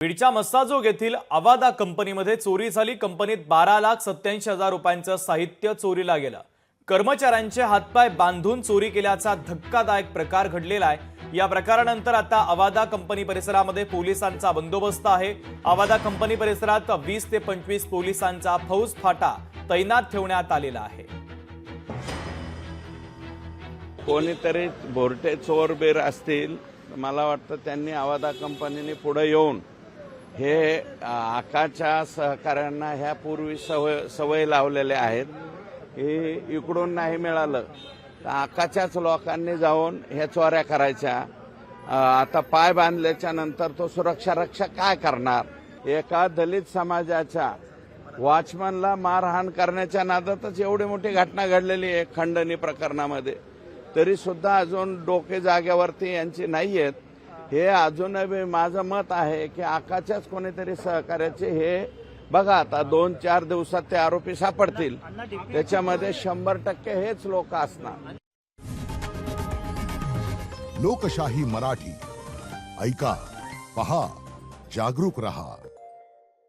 बीडच्या मस्साजोग येथील अवादा कंपनीमध्ये चोरी झाली। कंपनीत 12,87,000 रुपयांचं साहित्य चोरीला गेलं। कर्मचाऱ्यांचे हातपाय बांधून चोरी केल्याचा धक्कादायक प्रकार घडलेला आहे। या प्रकारानंतर आता अवादा कंपनी परिसरामध्ये पोलिसांचा बंदोबस्त आहे। अवादा कंपनी परिसरात 20 ते 25 पोलिसांचा फौज फाटा तैनात ठेवण्यात आलेला आहे। कोणीतरी बोरटे चोर बेर असतील, मला वाटतं त्यांनी अवादा कंपनीने पुढे येऊन हे आकाच्या सहकाऱ्यांना ह्या पूर्वी सवय लावलेल्या आहेत की इकडून नाही मिळालं तर आकाच्याच लोकांनी जाऊन ह्या चोऱ्या करायच्या। आता पाय बांधल्याच्या नंतर तो सुरक्षा रक्षक काय करणार? एका दलित समाजाच्या वॉचमनला मारहाण करण्याच्या नादातच एवढी मोठी घटना घडलेली आहे खंडणी प्रकरणामध्ये, तरी सुद्धा अजून डोके जाग्यावरती यांची नाहीयेत। हे अजूनही माझं मत आहे की आकाच्याच कोणीतरी सहकार्याचे हे बघा, आता 2-4 दिवसात ते आरोपी सापडतील, त्याच्यामध्ये 100% हेच लोक असणार। लोकशाही मराठी ऐका, पहा, जागरूक रहा।